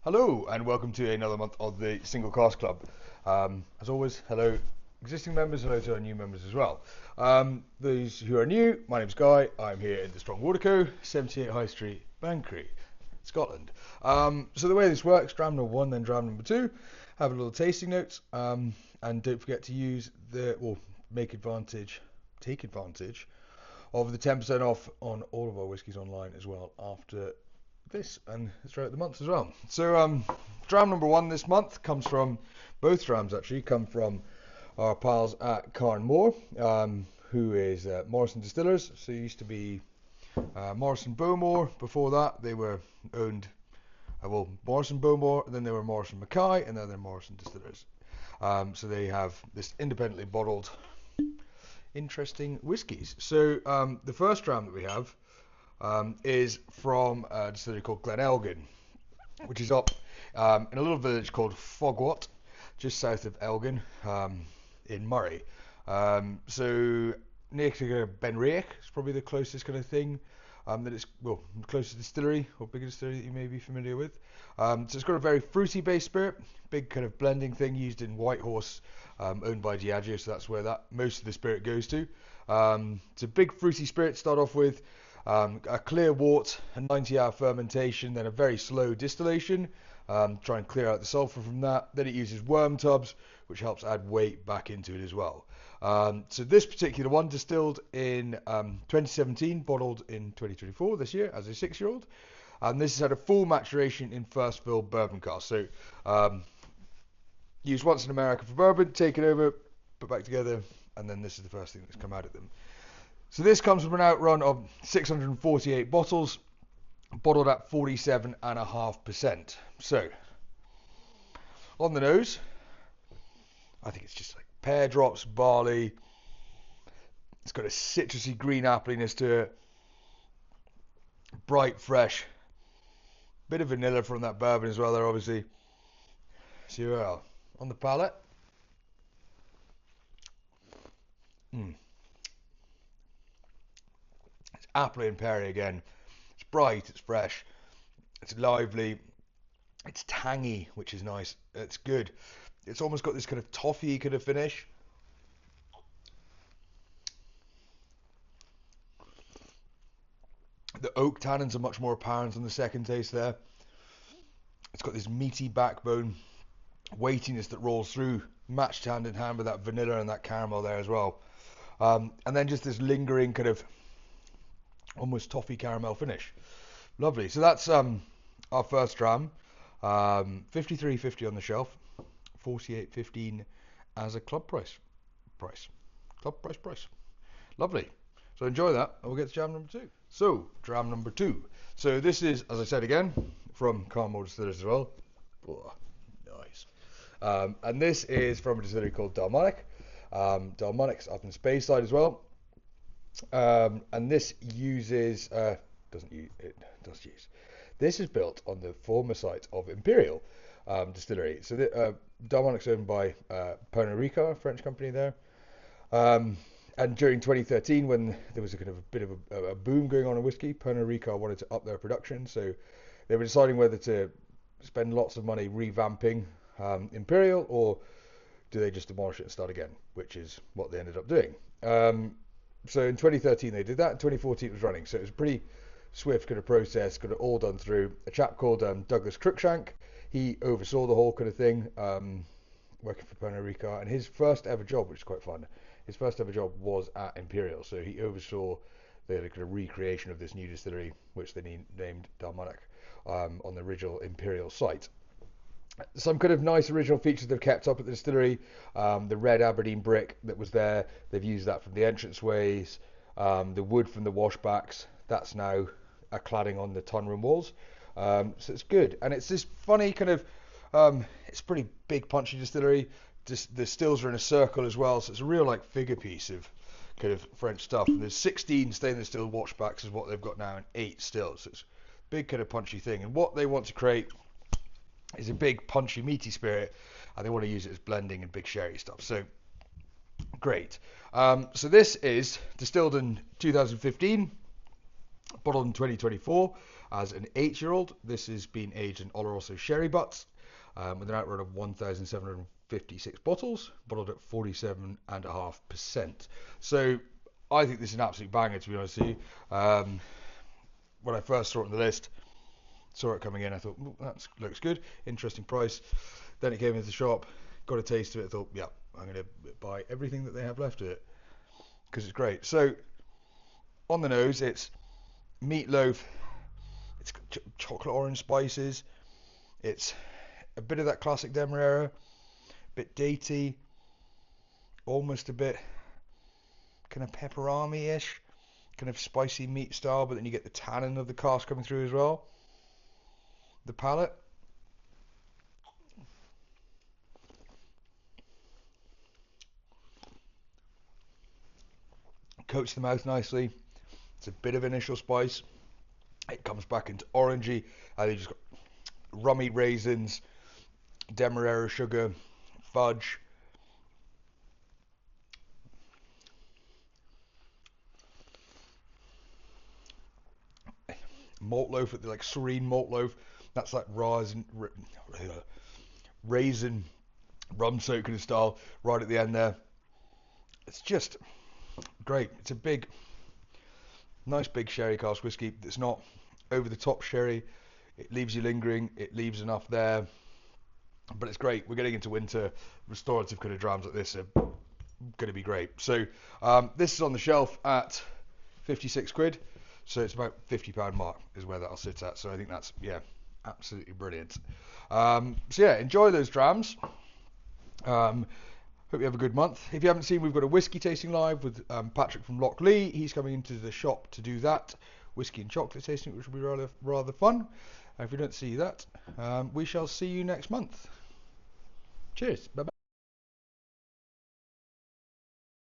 Hello and welcome to another month of the Single Cask Club. As always, hello existing members, hello to our new members as well. Those who are new, my name's Guy. I'm here in the Strong Water Co, 78 High Street, Banbury, Scotland. So the way this works, dram number one, then dram number two, have a little tasting notes, and don't forget to use take advantage of the 10% off on all of our whiskies online as well after this and throughout the month as well. So dram number one this month comes from, both drams actually come from our pals at Carnmore, who is Morrison Distillers. So it used to be Morrison Bowmore. Before that they were owned, Morrison Bowmore, then they were Morrison Mackay, and then they're Morrison Distillers. So they have this independently bottled interesting whiskies. So the first dram that we have is from a distillery called Glenelgin, which is up in a little village called Fogwat, just south of Elgin, in Murray. So near to Benriach is probably the closest kind of thing that it's, the closest distillery or bigger distillery that you may be familiar with. So it's got a very fruity based spirit, big kind of blending thing used in Whitehorse, owned by Diageo, so that's where that most of the spirit goes to. It's a big fruity spirit to start off with. A clear wort, a 90-hour fermentation, then a very slow distillation. Try and clear out the sulfur from that. Then it uses worm tubs, which helps add weight back into it as well. So this particular one, distilled in 2017, bottled in 2024, this year, as a 6-year-old. And this has had a full maturation in first fill bourbon cask. So used once in America for bourbon, taken over, put back together, and then this is the first thing that's come out of them. So this comes from an outrun of 648 bottles, bottled at 47.5%. So, on the nose, I think it's just like pear drops, barley. It's got a citrusy green appliness to it. Bright, fresh. Bit of vanilla from that bourbon as well there, obviously. So, on the palate. Apple and peary again. It's bright, it's fresh, it's lively, it's tangy, which is nice. It's good. It's almost got this kind of toffee kind of finish. The oak tannins are much more apparent on the second taste there. It's got this meaty backbone, weightiness that rolls through, matched hand in hand with that vanilla and that caramel there as well. And then just this lingering kind of almost toffee caramel finish. Lovely. So that's our first dram. 53.50 on the shelf, 48.15 as a club price. Club price. Lovely. So enjoy that, and we'll get to dram number two. So dram number two. So this is, as I said again, from Carnmore Distillers as well. Oh, nice. And this is from a distillery called Dalmonic. Dalmonic's up in Speyside as well. And this uses, this is built on the former site of Imperial Distillery. So Dalmonic's owned by Pernod Ricard, a French company there. And during 2013, when there was a kind of a bit of a boom going on in whiskey, Pernod Ricard wanted to up their production. So they were deciding whether to spend lots of money revamping Imperial, or do they just demolish it and start again, which is what they ended up doing. So in 2013 they did that, in 2014 it was running, so it was a pretty swift kind of process, got it all done through. A chap called Douglas Cruikshank, he oversaw the whole kind of thing, working for Pernod Ricard, and his first ever job, which is quite fun, his first ever job was at Imperial, so he oversaw the kind of recreation of this new distillery, which they named Dalmonic, on the original Imperial site. Some kind of nice original features they've kept up at the distillery. The red Aberdeen brick that was there, they've used that from the entranceways. The wood from the washbacks, that's now a cladding on the tun room walls. So it's good. And it's this funny kind of, it's a pretty big punchy distillery. The stills are in a circle as well, so it's a real like figure piece of kind of French stuff. And there's 16 stainless steel washbacks is what they've got now, and 8 stills. So it's a big kind of punchy thing. And what they want to create is a big punchy meaty spirit, and they want to use it as blending and big sherry stuff. So great. So this is distilled in 2015, bottled in 2024. as an 8-year-old. This has been aged in Oloroso sherry butts with an outrun of 1,756 bottles, bottled at 47.5%. So I think this is an absolute banger, to be honest with you. When I first saw it on the list, saw it coming in, I thought, that looks good, interesting price. Then it came into the shop, got a taste of it, I thought, yeah, I'm going to buy everything that they have left of it, because it's great. So, on the nose, it's meatloaf, it's chocolate orange spices, it's a bit of that classic Demerara, a bit datey, almost a bit kind of pepperami-ish, kind of spicy meat style, but then you get the tannin of the cask coming through as well. The palate, coats the mouth nicely. It's a bit of initial spice. It comes back into orangey, and you just got rummy raisins, Demerara sugar, fudge. Malt loaf, like serene malt loaf. That's like raisin rum soak kind of style right at the end there. It's just great. It's a big, nice big sherry cask whiskey. It's not over the top sherry. It leaves you lingering. It leaves enough there. But it's great. We're getting into winter. Restorative kind of drams like this are going to be great. So this is on the shelf at 56 quid. So it's about £50 mark is where that'll sit at. So I think that's, yeah, absolutely brilliant. So yeah, enjoy those drams. Hope you have a good month. If you haven't seen, we've got a whiskey tasting live with Patrick from Lockleigh. He's coming into the shop to do that. Whiskey and chocolate tasting, which will be rather fun. If you don't see that, we shall see you next month. Cheers. Bye-bye.